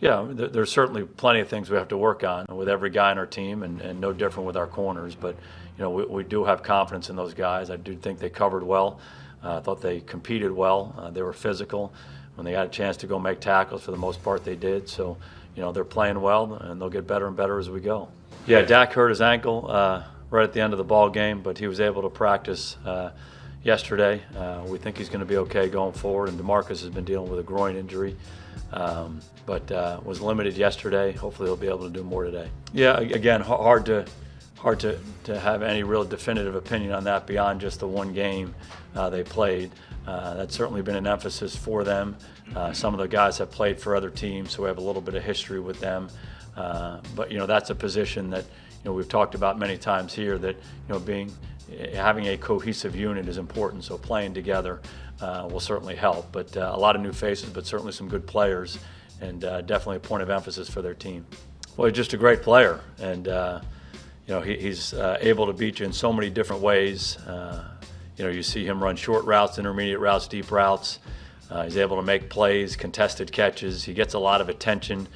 Yeah, there's certainly plenty of things we have to work on with every guy on our team, and no different with our corners. But we do have confidence in those guys. I do think they covered well. I thought they competed well. They were physical. When they got a chance to go make tackles, for the most part, they did. So, they're playing well, and they'll get better and better as we go. Yeah, Dak hurt his ankle right at the end of the ball game, but he was able to practice yesterday. We think he's going to be okay going forward, and DeMarcus has been dealing with a groin injury, but was limited yesterday. Hopefully he'll be able to do more today. Yeah, again, hard to have any real definitive opinion on that beyond just the one game they played. That's certainly been an emphasis for them. Some of the guys have played for other teams, so we have a little bit of history with them. But that's a position that we've talked about many times here, that having a cohesive unit is important. So playing together will certainly help. But a lot of new faces, but certainly some good players, and definitely a point of emphasis for their team. Well, he's just a great player, and he's able to beat you in so many different ways. You see him run short routes, intermediate routes, deep routes. He's able to make plays, contested catches. He gets a lot of attention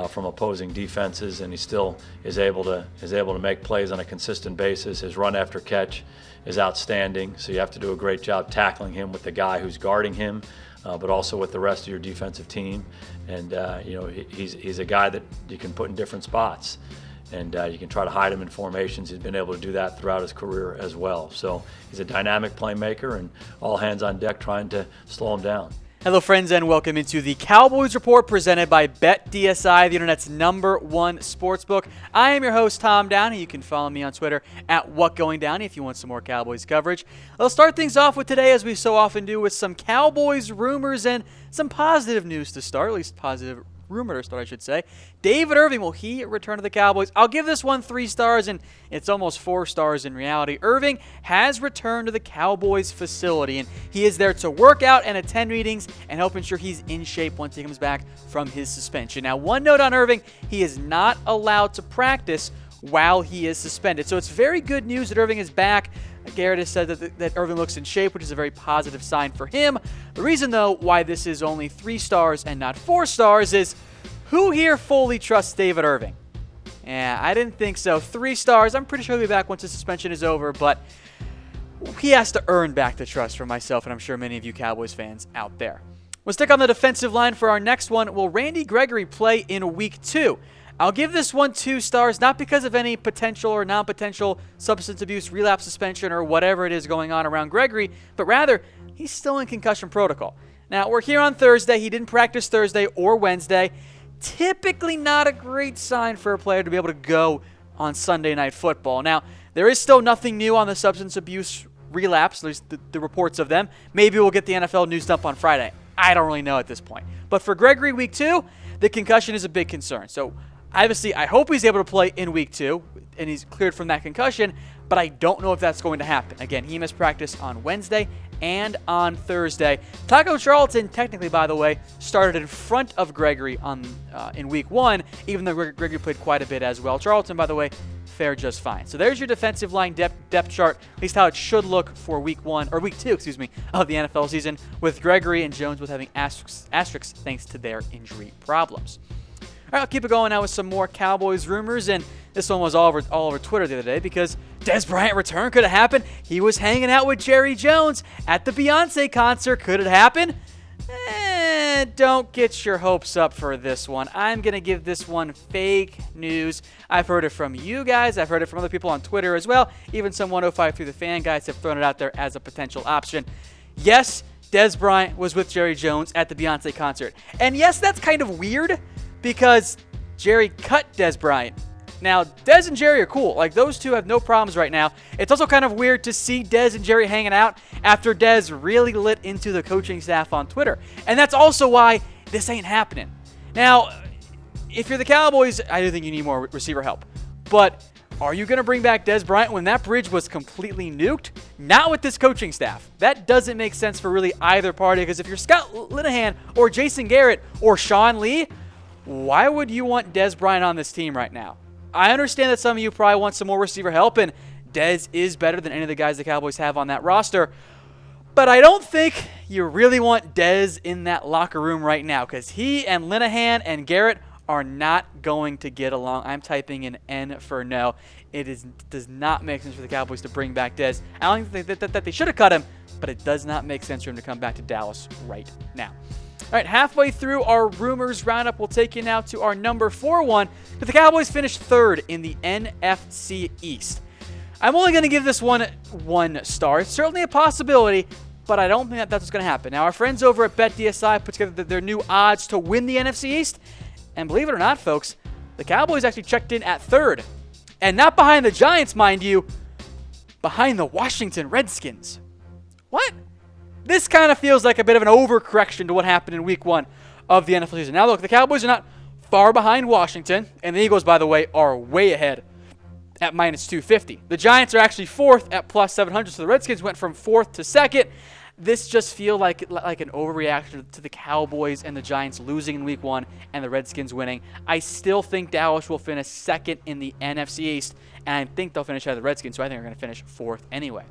from opposing defenses, and he still is able to make plays on a consistent basis. His run after catch is outstanding, so you have to do a great job tackling him with the guy who's guarding him, but also with the rest of your defensive team. And he's a guy that you can put in different spots, and you can try to hide him in formations. He's been able to do that throughout his career as well. So he's a dynamic playmaker, and all hands on deck trying to slow him down. Hello, friends, and welcome into the Cowboys Report presented by BetDSI, the internet's #1 sportsbook. I am your host, Tom Downey. You can follow me on Twitter at WhatGoingDowney if you want some more Cowboys coverage. I'll start things off with today, as we so often do, with some Cowboys rumors and some positive news to start, at least positive rumor to start, I should say. David Irving, will he return to the Cowboys? I'll give this one 3 stars, and it's almost 4 stars in reality. Irving has returned to the Cowboys facility, and he is there to work out and attend meetings and help ensure he's in shape once he comes back from his suspension. Now, one note on Irving, he is not allowed to practice while he is suspended. So it's very good news that Irving is back. GARRETT has said that Irving looks in shape, which is a very positive sign for him. The reason, though, why this is only 3 stars and not 4 stars is, who here fully trusts David Irving? Yeah, I didn't think so. 3 stars. I'm pretty sure he'll be back once his suspension is over, but he has to earn back the trust from myself, and I'm sure many of you Cowboys fans out there. We'll stick on the defensive line for our next one. Will Randy Gregory play in Week 2? I'll give this one 2 stars, not because of any potential or non-potential substance abuse, relapse suspension, or whatever it is going on around Gregory, but rather, he's still in concussion protocol. Now, we're here on Thursday. He didn't practice Thursday or Wednesday. Typically not a great sign for a player to be able to go on Sunday Night Football. Now, there is still nothing new on the substance abuse relapse, at least the reports of them. Maybe we'll get the NFL news dump on Friday. I don't really know at this point. But for Gregory, Week 2, the concussion is a big concern. So, obviously, I hope he's able to play in Week 2, and he's cleared from that concussion, but I don't know if that's going to happen. Again, he missed practice on Wednesday and on Thursday. Taco Charlton, technically, by the way, started in front of Gregory in Week 1, even though Gregory played quite a bit as well. Charlton, by the way, fared just fine. So there's your defensive line depth chart, at least how it should look for Week 2, of the NFL season, with Gregory and Jones both having asterisks thanks to their injury problems. All right, I'll keep it going now with some more Cowboys rumors, and this one was all over Twitter the other day because Dez Bryant Return could have happened. He was hanging out with Jerry Jones at the Beyonce concert. Could it happen? Don't get your hopes up for this one. I'm going to give this one fake news. I've heard it from you guys. I've heard it from other people on Twitter as well. Even some 105 through the fan guys have thrown it out there as a potential option. Yes, Dez Bryant was with Jerry Jones at the Beyonce concert. And yes, that's kind of weird because Jerry cut Dez Bryant. Now, Dez and Jerry are cool. Like, those two have no problems right now. It's also kind of weird to see Dez and Jerry hanging out after Dez really lit into the coaching staff on Twitter. And that's also why this ain't happening. Now, if you're the Cowboys, I do think you need more receiver help. But are you going to bring back Dez Bryant when that bridge was completely nuked? Not with this coaching staff. That doesn't make sense for really either party, because if you're Scott Linehan or Jason Garrett or Sean Lee, why would you want Dez Bryant on this team right now? I understand that some of you probably want some more receiver help, and Dez is better than any of the guys the Cowboys have on that roster. But I don't think you really want Dez in that locker room right now, because he and Linehan and Garrett are not going to get along. I'm typing in N for no. Does not make sense for the Cowboys to bring back Dez. I don't think that they should have cut him, but it does not make sense for him to come back to Dallas right now. All right, halfway through our rumors roundup, we'll take you now to our number 4 one. But the Cowboys finished 3rd in the NFC East. I'm only going to give this one 1 star. It's certainly a possibility, but I don't think that's what's going to happen. Now, our friends over at BetDSI put together their new odds to win the NFC East. And believe it or not, folks, the Cowboys actually checked in at 3rd. And not behind the Giants, mind you, behind the Washington Redskins. What? This kind of feels like a bit of an overcorrection to what happened in Week 1 of the NFL season. Now, look, the Cowboys are not far behind Washington, and the Eagles, by the way, are way ahead at -250. The Giants are actually 4th at +700, so the Redskins went from 4th to 2nd. This just feels like an overreaction to the Cowboys and the Giants losing in Week 1 and the Redskins winning. I still think Dallas will finish 2nd in the NFC East, and I think they'll finish ahead of the Redskins, so I think they're going to finish 4th anyway.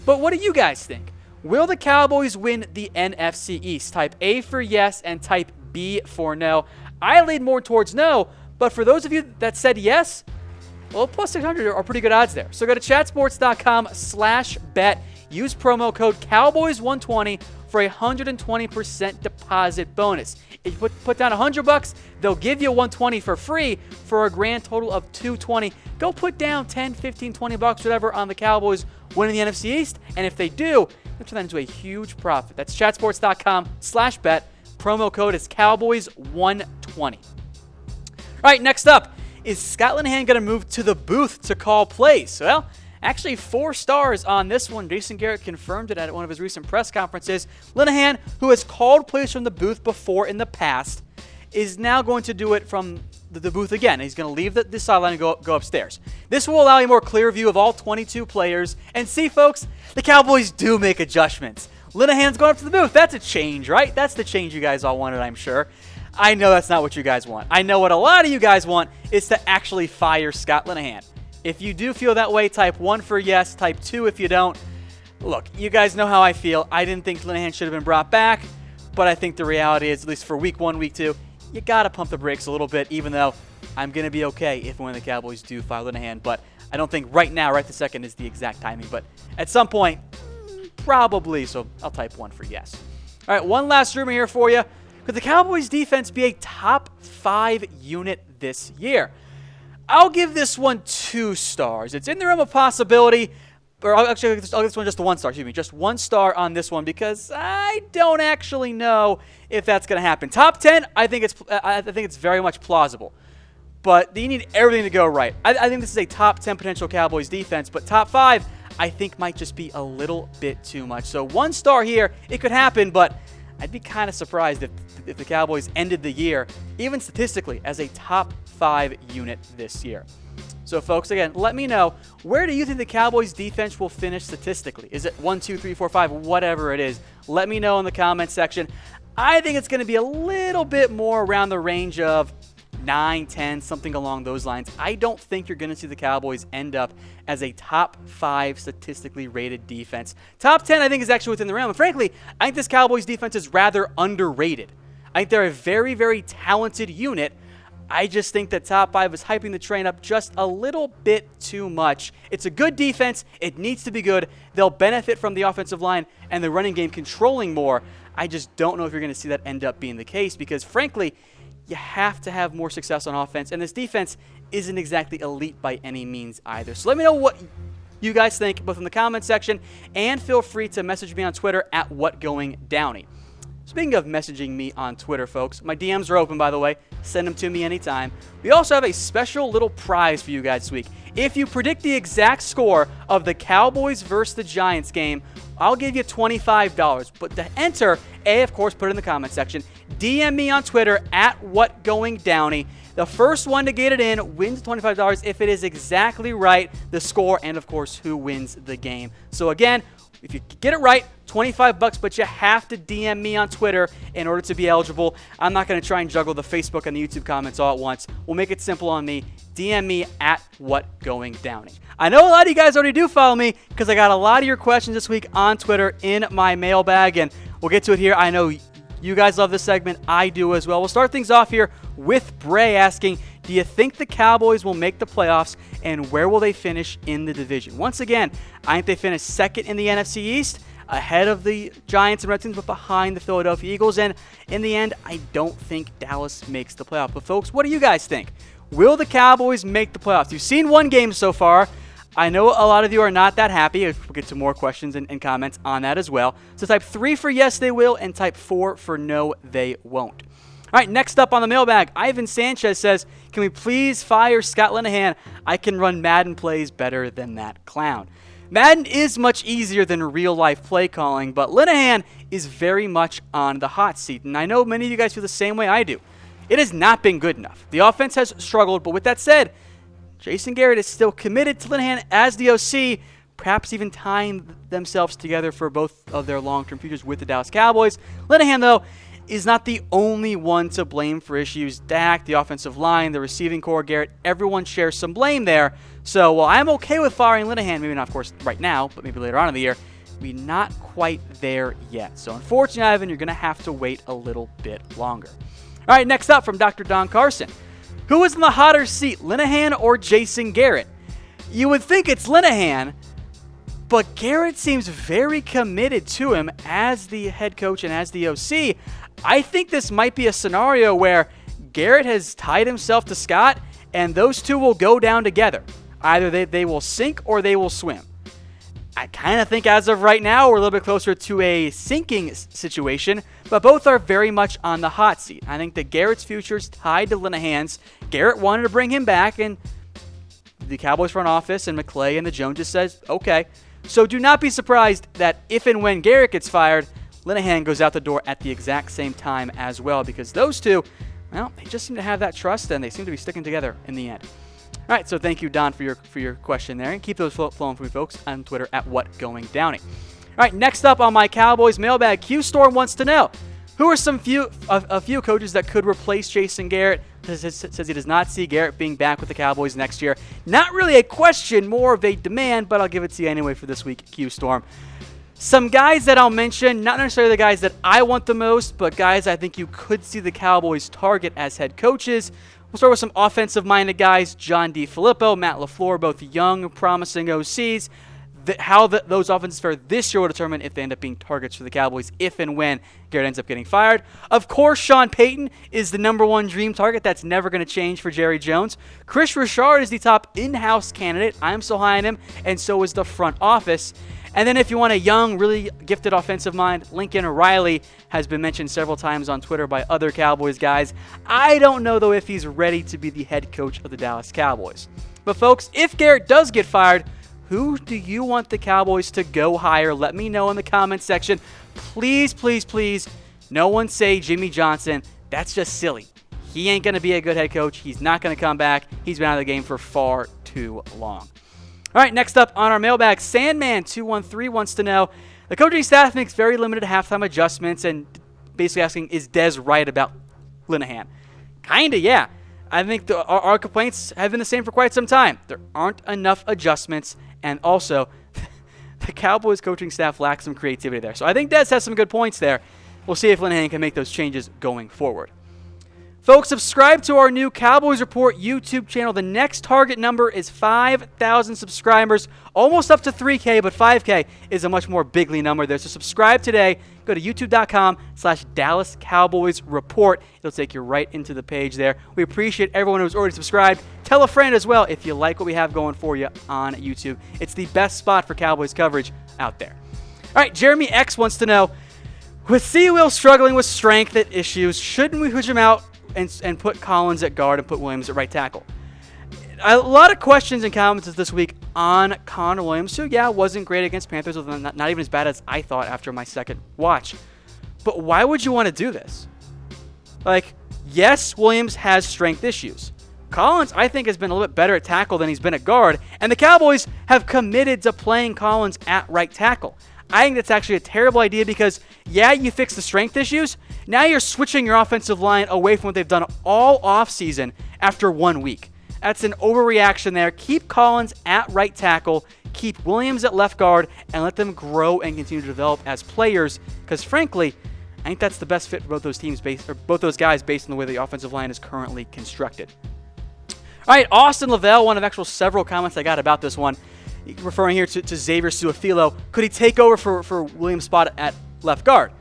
But what do you guys think? Will the Cowboys win the NFC East? Type A for yes and type B for no. I lean more towards no, but for those of you that said yes, well, +600 are pretty good odds there. So go to chatsports.com/bet. Use promo code Cowboys120 for a 120% deposit bonus. If you put down $100, they'll give you $120 for free for a grand total of $220. Go put down $10, $15, $20, whatever on the Cowboys winning the NFC East, and if they do, they'll turn that into a huge profit. That's chatsports.com/bet. Promo code is Cowboys120. All right, next up, is Scott Linehan going to move to the booth to call plays? Well, actually 4 stars on this one. Jason Garrett confirmed it at one of his recent press conferences. Linehan, who has called plays from the booth before in the past, is now going to do it from the booth again. He's going to leave the sideline and go upstairs. This will allow you a more clear view of all 22 players. And see, folks, the Cowboys do make adjustments. Linehan's going up to the booth. That's a change, right? That's the change you guys all wanted, I'm sure. I know that's not what you guys want. I know what a lot of you guys want is to actually fire Scott Linehan. If you do feel that way, type 1 for yes, type 2 if you don't. Look, you guys know how I feel. I didn't think Linehan should have been brought back, but I think the reality is, at least for Week 1, Week 2, you got to pump the brakes a little bit, even though I'm going to be okay if and when the Cowboys do fire Linehan. But I don't think right now, right this second, is the exact timing. But at some point, probably, so I'll type 1 for yes. All right, one last rumor here for you. Could the Cowboys defense be a top 5 unit this year? I'll give this one 2 stars. It's in the realm of possibility, or I'll give this one just 1 star. Excuse me, just 1 star on this one because I don't actually know if that's going to happen. Top 10, I think it's very much plausible, but you need everything to go right. I think this is a top 10 potential Cowboys defense, but top 5, I think might just be a little bit too much. So 1 star here, it could happen, but I'd be kind of surprised if the Cowboys ended the year, even statistically, as a top 5 unit this year. So, folks, again, let me know, where do you think the Cowboys defense will finish statistically? Is it 1, 2, 3, 4, 5, whatever it is? Let me know in the comment section. I think it's going to be a little bit more around the range of 9, 10, something along those lines. I don't think you're going to see the Cowboys end up as a top 5 statistically rated defense. Top 10, I think, is actually within the realm. And frankly, I think this Cowboys defense is rather underrated. I think they're a very, very talented unit. I just think that top 5 is hyping the train up just a little bit too much. It's a good defense. It needs to be good. They'll benefit from the offensive line and the running game controlling more. I just don't know if you're going to see that end up being the case because, frankly, you have to have more success on offense, and this defense isn't exactly elite by any means either. So let me know what you guys think, both in the comment section, and feel free to message me on Twitter at WhatGoingDowney. Speaking of messaging me on Twitter, folks, my DMs are open, by the way. Send them to me anytime. We also have a special little prize for you guys this week. If you predict the exact score of the Cowboys versus the Giants game, I'll give you $25. But to enter, of course, put it in the comment section. DM me on Twitter at WhatGoingDowney. The first one to get it in wins $25 if it is exactly right, the score, and, of course, who wins the game. So, again, if you get it right, $25, but you have to DM me on Twitter in order to be eligible. I'm not going to try and juggle the Facebook and the YouTube comments all at once. We'll make it simple on me. DM me at WhatGoingDowney. I know a lot of you guys already do follow me because I got a lot of your questions this week on Twitter in my mailbag, and we'll get to it here. I know You guys love this segment. I do as well. We'll start things off here with Bray asking, do you think the Cowboys will make the playoffs, and where will they finish in the division? Once again, I think they finish second in the NFC East, ahead of the Giants and Redskins, but behind the Philadelphia Eagles. And in the end, I don't think Dallas makes the playoffs. But folks, what do you guys think? Will the Cowboys make the playoffs? You've seen one game so far. I know a lot of you are not that happy. We'll get to more questions and comments on that as well. So type 3 for yes, they will, and type 4 for no, they won't. All right, next up on the mailbag, Ivan Sanchez says, can we please fire Scott Linehan? I can run Madden plays better than that clown. Madden is much easier than real-life play calling, but Linehan is very much on the hot seat, and I know many of you guys feel the same way I do. It has not been good enough. The offense has struggled, but with that said, Jason Garrett is still committed to Linehan as the OC, perhaps even tying themselves together for both of their long-term futures with the Dallas Cowboys. Linehan, though, is not the only one to blame for issues. Dak, the offensive line, the receiving core, Garrett, everyone shares some blame there. So while I'm okay with firing Linehan, maybe not, of course, right now, but maybe later on in the year, we're not quite there yet. So unfortunately, Ivan, you're going to have to wait a little bit longer. All right, next up from Dr. Don Carson. Who is in the hotter seat, Linehan or Jason Garrett? You would think it's Linehan, but Garrett seems very committed to him as the head coach and as the OC. I think this might be a scenario where Garrett has tied himself to Scott, and those two will go down together. Either they will sink or they will swim. I kind of think as of right now, we're a little bit closer to a sinking situation, but both are very much on the hot seat. I think that Garrett's future is tied to Linehan's. Garrett wanted to bring him back, and the Cowboys front office and McClay and the Joneses says, okay. So do not be surprised that if and when Garrett gets fired, Linehan goes out the door at the exact same time as well, because those two, well, they just seem to have that trust, and they seem to be sticking together in the end. All right, so thank you, Don, for your question there. And keep those flowing for me, folks, on Twitter at WhatGoingDowney. All right, next up on my Cowboys mailbag, Q-Storm wants to know, who are a few coaches that could replace Jason Garrett? Says he does not see Garrett being back with the Cowboys next year. Not really a question, more of a demand, but I'll give it to you anyway for this week, Q-Storm. Some guys that I'll mention, not necessarily the guys that I want the most, but guys I think you could see the Cowboys target as head coaches. We'll start with some offensive-minded guys, John DeFilippo, Matt LaFleur, both young, promising OCs. How those offenses fare this year will determine if they end up being targets for the Cowboys if and when Garrett ends up getting fired. Of course, Sean Payton is the number one dream target. That's never going to change for Jerry Jones. Chris Richard is the top in-house candidate. I'm so high on him, and so is the front office. And then if you want a young, really gifted offensive mind, Lincoln Riley has been mentioned several times on Twitter by other Cowboys guys. I don't know, though, if he's ready to be the head coach of the Dallas Cowboys. But, folks, if Garrett does get fired, who do you want the Cowboys to go hire? Let me know in the comments section. Please, please, please, no one say Jimmy Johnson. That's just silly. He ain't going to be a good head coach. He's not going to come back. He's been out of the game for far too long. All right, next up on our mailbag, Sandman213 wants to know, the coaching staff makes very limited halftime adjustments and basically asking, is Dez right about Linehan? Kinda, yeah. I think our complaints have been the same for quite some time. There aren't enough adjustments, and also the Cowboys coaching staff lacks some creativity there. So I think Dez has some good points there. We'll see if Linehan can make those changes going forward. Folks, subscribe to our new Cowboys Report YouTube channel. The next target number is 5,000 subscribers, almost up to 3K, but 5K is a much more bigly number there. So subscribe today. Go to youtube.com/Dallas Cowboys Report. It'll take you right into the page there. We appreciate everyone who's already subscribed. Tell a friend as well if you like what we have going for you on YouTube. It's the best spot for Cowboys coverage out there. All right, Jeremy X wants to know, with C-Will struggling with strength issues, shouldn't we push him out and put Collins at guard and put Williams at right tackle? A lot of questions and comments this week on Connor Williams, who, wasn't great against Panthers, not even as bad as I thought after my second watch. But why would you want to do this? Yes, Williams has strength issues. Collins, I think, has been a little bit better at tackle than he's been at guard, and the Cowboys have committed to playing Collins at right tackle. I think that's actually a terrible idea because, you fix the strength issues. Now you're switching your offensive line away from what they've done all offseason after 1 week. That's an overreaction there. Keep Collins at right tackle, keep Williams at left guard, and let them grow and continue to develop as players because, frankly, I think that's the best fit for both those teams, both those guys, based on the way the offensive line is currently constructed. All right, Austin Lavelle, one of actual several comments I got about this one, referring here to Xavier Su'a-Filo. Could he take over for Williams' spot at left guard?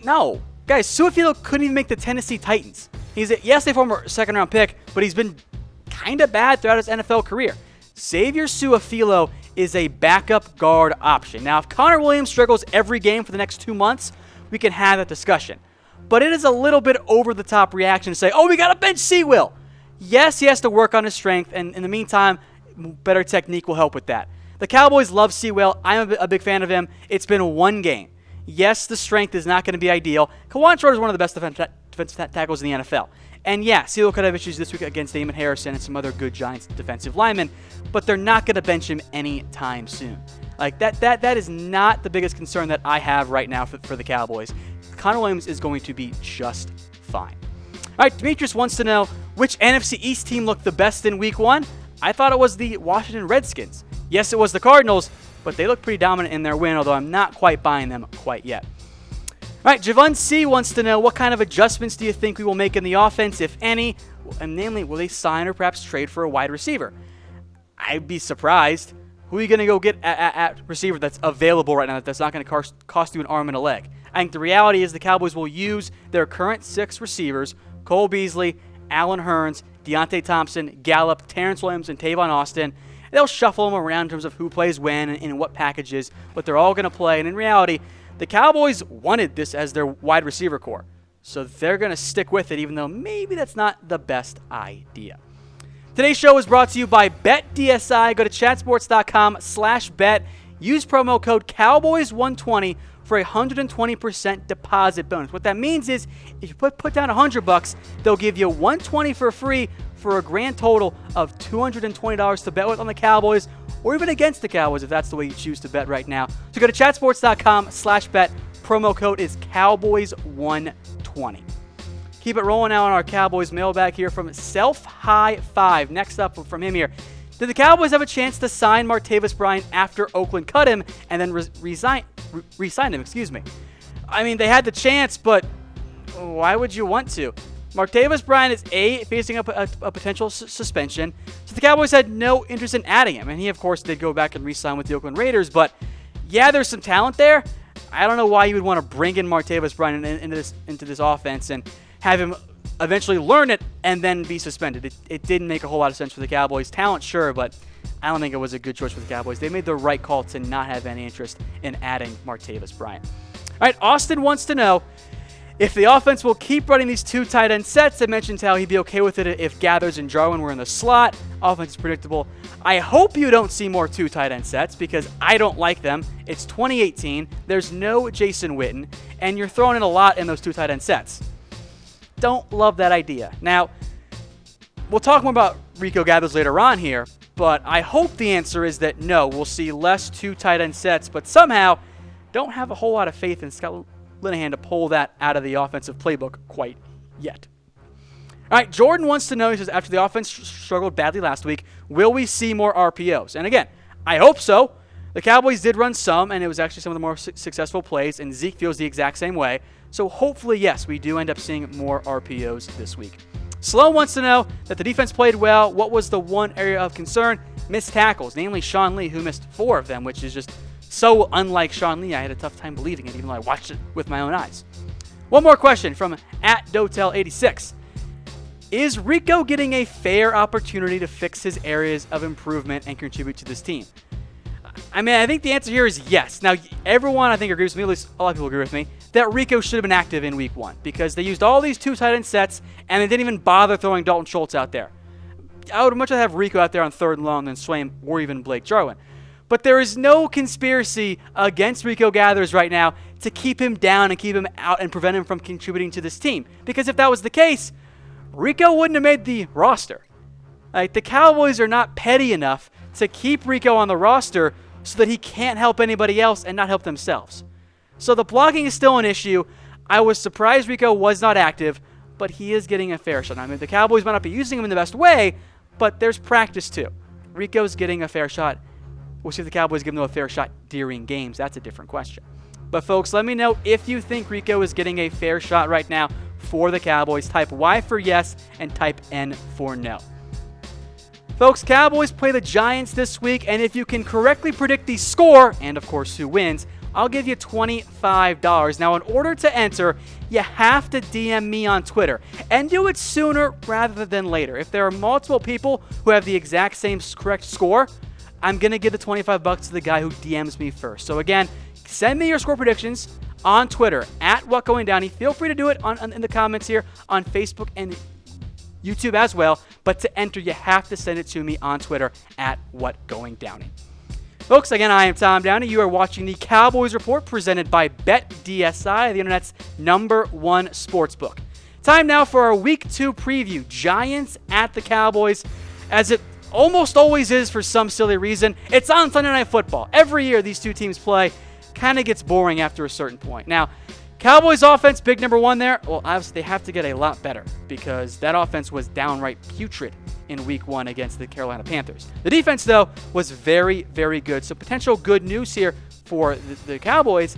No. Guys, Su'a-Filo couldn't even make the Tennessee Titans. He's a former second-round pick, but he's been kind of bad throughout his NFL career. Xavier Su'a-Filo is a backup guard option. Now, if Connor Williams struggles every game for the next 2 months, we can have that discussion. But it is a little bit over-the-top reaction to say, oh, we got to bench Sewell. Yes, he has to work on his strength, and in the meantime, better technique will help with that. The Cowboys love Sewell. I'm a big fan of him. It's been one game. Yes, the strength is not going to be ideal. Kawan Schroeder is one of the best defensive tackles in the NFL. And yeah, Sewell could have issues this week against Damon Harrison and some other good Giants defensive linemen, but they're not going to bench him anytime soon. Like that is not the biggest concern that I have right now for the Cowboys. Connor Williams is going to be just fine. All right, Demetrius wants to know which NFC East team looked the best in Week 1. I thought it was the Washington Redskins. Yes, it was the Cardinals, but they look pretty dominant in their win, although I'm not quite buying them quite yet. All right, Javon C. wants to know what kind of adjustments do you think we will make in the offense, if any, and namely, will they sign or perhaps trade for a wide receiver? I'd be surprised. Who are you going to go get at receiver that's available right now that's not going to cost you an arm and a leg? I think the reality is the Cowboys will use their current 6 receivers, Cole Beasley, Allen Hurns, Deontay Thompson, Gallup, Terrence Williams, and Tavon Austin. They'll shuffle them around in terms of who plays when and in what packages, but they're all going to play. And in reality, the Cowboys wanted this as their wide receiver core, so they're going to stick with it, even though maybe that's not the best idea. Today's show is brought to you by BetDSI. Go to chatsports.com/bet. Use promo code Cowboys120 for a 120% deposit bonus. What that means is if you put down $100, they'll give you $120 for free for a grand total of $220 to bet with on the Cowboys or even against the Cowboys if that's the way you choose to bet right now. So go to chatsports.com/bet. Promo code is Cowboys120. Keep it rolling now on our Cowboys mailbag here from Self High 5. Next up from him here. Did the Cowboys have a chance to sign Martavis Bryant after Oakland cut him and then re-sign him? I mean, they had the chance, but why would you want to? Martavis Bryant is facing up a potential suspension, so the Cowboys had no interest in adding him. And he, of course, did go back and re-sign with the Oakland Raiders, but yeah, there's some talent there. I don't know why you would want to bring in Martavis Bryant into this offense and have him eventually learn it and then be suspended. It didn't make a whole lot of sense for the Cowboys. Talent, sure, but I don't think it was a good choice for the Cowboys. They made the right call to not have any interest in adding Martavis Bryant. All right, Austin wants to know if the offense will keep running these 2 tight end sets. I mentioned how he'd be okay with it if Gathers and Jarwin were in the slot. Offense is predictable. I hope you don't see more 2 tight end sets because I don't like them. It's 2018. There's no Jason Witten, and you're throwing in a lot in those 2 tight end sets. Don't love that idea. Now, we'll talk more about RICO Gathers later on here, but I hope the answer is that no, we'll see less 2 tight end sets, but somehow don't have a whole lot of faith in Scott Linehan to pull that out of the offensive playbook quite yet. All right, Jordan wants to know, he says, after the offense struggled badly last week, will we see more RPOs? And again, I hope so. The Cowboys did run some, and it was actually some of the more successful plays, and Zeke feels the exact same way. So hopefully, yes, we do end up seeing more RPOs this week. Sloan wants to know that the defense played well. What was the one area of concern? Missed tackles, namely Sean Lee, who missed 4 of them, which is just so unlike Sean Lee. I had a tough time believing it, even though I watched it with my own eyes. One more question from @Dotel86. Is Rico getting a fair opportunity to fix his areas of improvement and contribute to this team? I mean, I think the answer here is yes. Now, everyone, I think, agrees with me, at least a lot of people agree with me, that Rico should have been active in Week 1 because they used all these 2 tight end sets and they didn't even bother throwing Dalton Schultz out there. I would much rather have Rico out there on 3rd and long than Swaim or even Blake Jarwin. But there is no conspiracy against Rico Gathers right now to keep him down and keep him out and prevent him from contributing to this team. Because if that was the case, Rico wouldn't have made the roster. Like, the Cowboys are not petty enough to keep Rico on the roster so that he can't help anybody else and not help themselves. So the blocking is still an issue. I was surprised Rico was not active, but he is getting a fair shot. I mean, the Cowboys might not be using him in the best way, but there's practice too. Rico's getting a fair shot. We'll see if the Cowboys give him a fair shot during games. That's a different question. But folks, let me know if you think RICO is getting a fair shot right now for the Cowboys. Type Y for yes and type N for no. Folks, Cowboys play the Giants this week, and if you can correctly predict the score, and of course who wins, I'll give you $25. Now, in order to enter, you have to DM me on Twitter, and do it sooner rather than later. If there are multiple people who have the exact same correct score, I'm going to give the $25 to the guy who DMs me first. So again, send me your score predictions on Twitter, at WhatGoingDowney. Feel free to do it in the comments here on Facebook and YouTube as well. But to enter, you have to send it to me on Twitter, at WhatGoingDowney. Folks, again, I am Tom Downey. You are watching the Cowboys Report presented by BetDSI, the internet's #1 sportsbook. Time now for our Week 2 preview. Giants at the Cowboys, as it almost always is for some silly reason. It's on Sunday Night Football. Every year these two teams play. Kind of gets boring after a certain point. Now, Cowboys offense, big number one there. Well, obviously they have to get a lot better because that offense was downright putrid in Week 1 against the Carolina Panthers. The defense, though, was very, very good. So potential good news here for the Cowboys.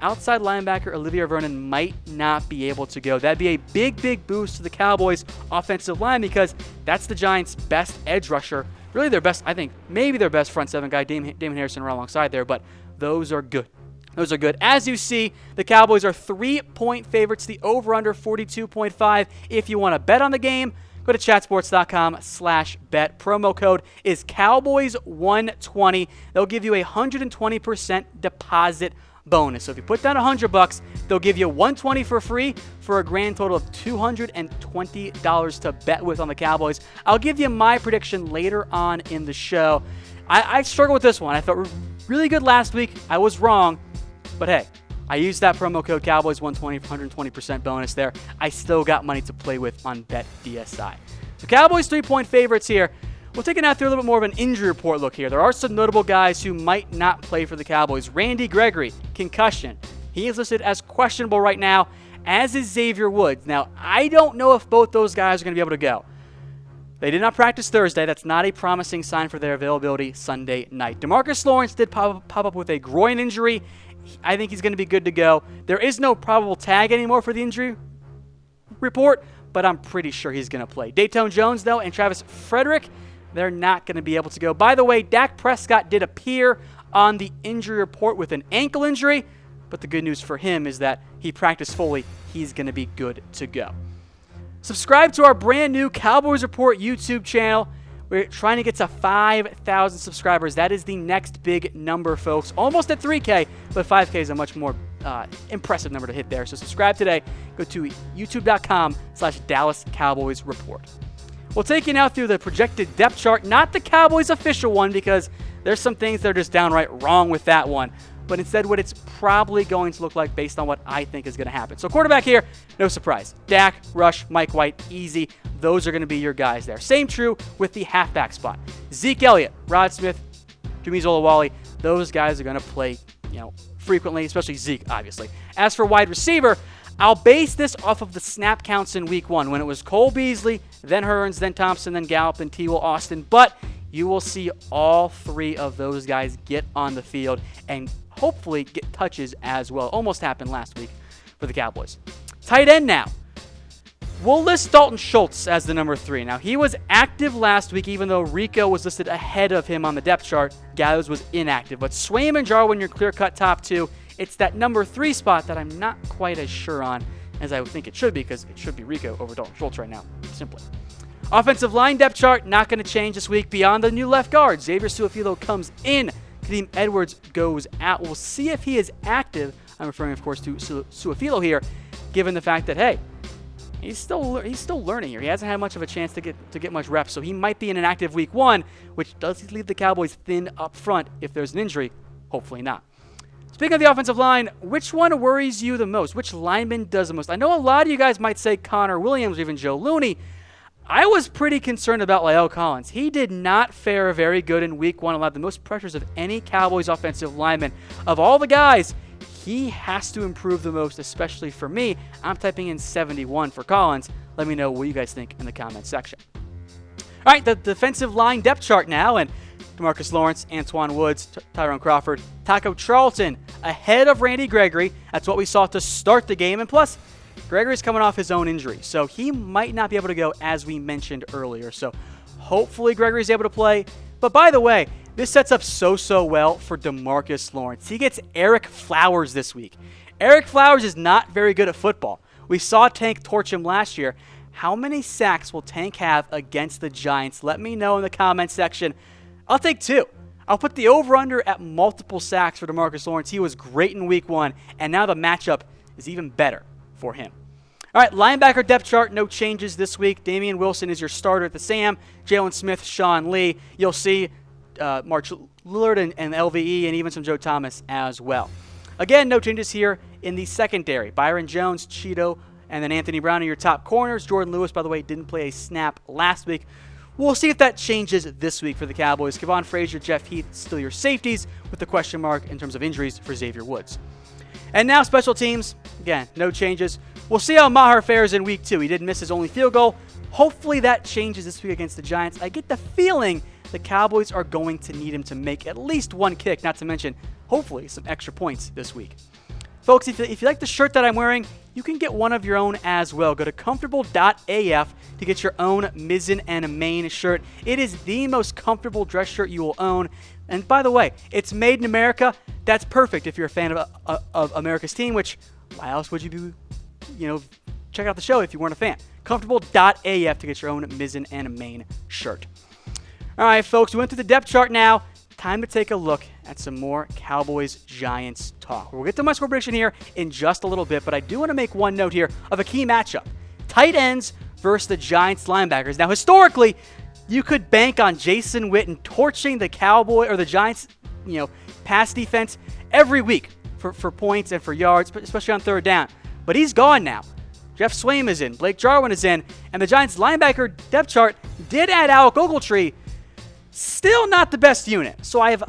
Outside linebacker Olivier Vernon might not be able to go. That'd be a big, big boost to the Cowboys' offensive line because that's the Giants' best edge rusher. Really their best, I think, maybe their best front seven guy, Damon Harrison, right alongside there, but those are good. Those are good. As you see, the Cowboys are 3-point favorites. The over-under 42.5. If you want to bet on the game, go to chatsports.com/bet. Promo code is Cowboys120. They'll give you a 120% deposit bonus. So if you put down $100, they'll give you $120 for free for a grand total of $220 to bet with on the Cowboys. I'll give you my prediction later on in the show. I struggled with this one. I felt really good last week. I was wrong. But hey, I used that promo code Cowboys120 for 120% bonus there. I still got money to play with on BetDSI. So Cowboys 3-point favorites here. We'll take it out through a little bit more of an injury report look here. There are some notable guys who might not play for the Cowboys. Randy Gregory, concussion. He is listed as questionable right now, as is Xavier Woods. Now, I don't know if both those guys are going to be able to go. They did not practice Thursday. That's not a promising sign for their availability Sunday night. DeMarcus Lawrence did pop up with a groin injury. I think he's going to be good to go. There is no probable tag anymore for the injury report, but I'm pretty sure he's going to play. Dayton Jones, though, and Travis Frederick, they're not going to be able to go. By the way, Dak Prescott did appear on the injury report with an ankle injury, but the good news for him is that he practiced fully. He's going to be good to go. Subscribe to our brand new Cowboys Report YouTube channel. We're trying to get to 5,000 subscribers. That is the next big number, folks. Almost at 3K, but 5K is a much more impressive number to hit there. So subscribe today. Go to youtube.com/Dallas Cowboys Report. We'll take you now through the projected depth chart, not the Cowboys official one, because there's some things that are just downright wrong with that one, but instead what it's probably going to look like based on what I think is going to happen. So quarterback here, no surprise. Dak, Rush, Mike White, easy. Those are going to be your guys there. Same true with the halfback spot. Zeke Elliott, Rod Smith, Jamiz Olawale, those guys are going to play, frequently, especially Zeke, obviously. As for wide receiver, I'll base this off of the snap counts in Week 1 when it was Cole Beasley, then Hearns, then Thompson, then Gallup, and T. Will Austin. But you will see all three of those guys get on the field and hopefully get touches as well. Almost happened last week for the Cowboys. Tight end now. We'll list Dalton Schultz as the number 3. Now, he was active last week, even though Rico was listed ahead of him on the depth chart. Gallows was inactive. But Swaim and Jarwin, your clear-cut top 2. It's that number 3 spot that I'm not quite as sure on as I would think it should be, because it should be Rico over Dalton Schultz right now, simply. Offensive line depth chart, not going to change this week beyond the new left guard. Xavier Su'a-Filo comes in. Kadeem Edwards goes out. We'll see if he is active. I'm referring, of course, to Su'a-Filo here, given the fact that, hey, he's still learning here. He hasn't had much of a chance to get much reps, so he might be in an active Week 1, which does leave the Cowboys thin up front if there's an injury. Hopefully not. Speaking of the offensive line, which one worries you the most? Which lineman does the most? I know a lot of you guys might say Connor Williams or even Joe Looney. I was pretty concerned about La'el Collins. He did not fare very good in Week 1, allowed the most pressures of any Cowboys offensive lineman. Of all the guys, he has to improve the most, especially for me. I'm typing in 71 for Collins. Let me know what you guys think in the comments section. All right, the defensive line depth chart now, and DeMarcus Lawrence, Antoine Woods, Tyrone Crawford, Taco Charlton ahead of Randy Gregory. That's what we saw to start the game. And plus, Gregory's coming off his own injury, so he might not be able to go as we mentioned earlier. So hopefully Gregory's able to play. But by the way, this sets up so well for DeMarcus Lawrence. He gets Eric Flowers this week. Eric Flowers is not very good at football. We saw Tank torch him last year. How many sacks will Tank have against the Giants? Let me know in the comments section. I'll take 2. I'll put the over-under at multiple sacks for DeMarcus Lawrence. He was great in week 1, and now the matchup is even better for him. All right, linebacker depth chart, no changes this week. Damian Wilson is your starter at the Sam. Jalen Smith, Sean Lee. You'll see March Lillard and LVE and even some Joe Thomas as well. Again, no changes here in the secondary. Byron Jones, Cheeto, and then Anthony Brown are your top corners. Jordan Lewis, by the way, didn't play a snap last week. We'll see if that changes this week for the Cowboys. Kevon Frazier, Jeff Heath, still your safeties with the question mark in terms of injuries for Xavier Woods. And now special teams. Again, no changes. We'll see how Maher fares in week 2. He did miss his only field goal. Hopefully that changes this week against the Giants. I get the feeling the Cowboys are going to need him to make at least one kick, not to mention, hopefully, some extra points this week. Folks, if you like the shirt that I'm wearing, you can get one of your own as well. Go to comfortable.af to get your own Mizzen and Main shirt. It is the most comfortable dress shirt you will own. And by the way, it's made in America. That's perfect if you're a fan of America's team, which why else would you be, check out the show if you weren't a fan. Comfortable.af to get your own Mizzen and Main shirt. All right, folks, we went through the depth chart now. Time to take a look at some more Cowboys-Giants talk. We'll get to my score prediction here in just a little bit, but I do want to make one note here of a key matchup. Tight ends versus the Giants linebackers. Now, historically, you could bank on Jason Witten torching the Giants, pass defense every week for points and for yards, especially on third down. But he's gone now. Jeff Swaim is in, Blake Jarwin is in, and the Giants linebacker depth chart did add Alec Ogletree. Still not the best unit. So I have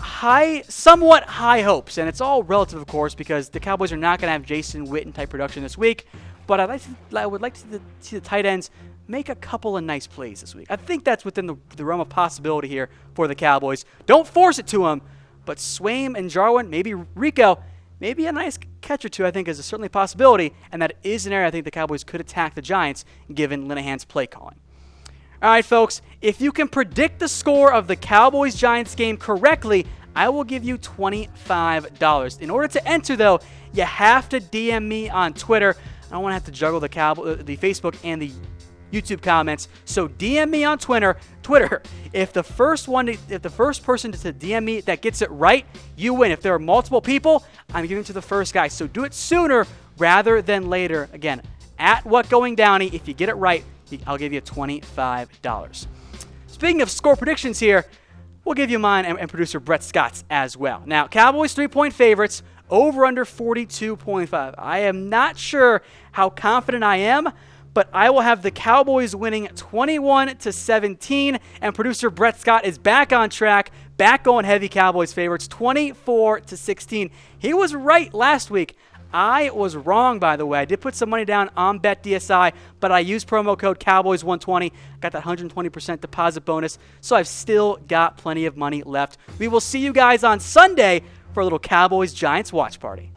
somewhat high hopes, and it's all relative, of course, because the Cowboys are not going to have Jason Witten type production this week. But I would like to see the tight ends make a couple of nice plays this week. I think that's within the realm of possibility here for the Cowboys. Don't force it to them, but Swaim and Jarwin, maybe RICO, maybe a nice catch or two, I think, is certainly a possibility, and that is an area I think the Cowboys could attack the Giants given Linehan's play calling. All right, folks, if you can predict the score of the Cowboys-Giants game correctly, I will give you $25. In order to enter, though, you have to DM me on Twitter. I don't want to have to juggle the Facebook and the YouTube comments, so DM me on Twitter. If the first person to DM me that gets it right, you win. If there are multiple people, I'm giving it to the first guy. So do it sooner rather than later. Again, at WhatGoingDowney, if you get it right, I'll give you $25. Speaking of score predictions here, we'll give you mine and producer Brett Scott's as well. Now, Cowboys 3-point favorites, over under 42.5. I am not sure how confident I am, but I will have the Cowboys winning 21-17, and producer Brett Scott is back on track, back going heavy Cowboys favorites, 24-16. He was right last week. I was wrong, by the way. I did put some money down on BetDSI, but I used promo code Cowboys120. Got that 120% deposit bonus, so I've still got plenty of money left. We will see you guys on Sunday for a little Cowboys-Giants watch party.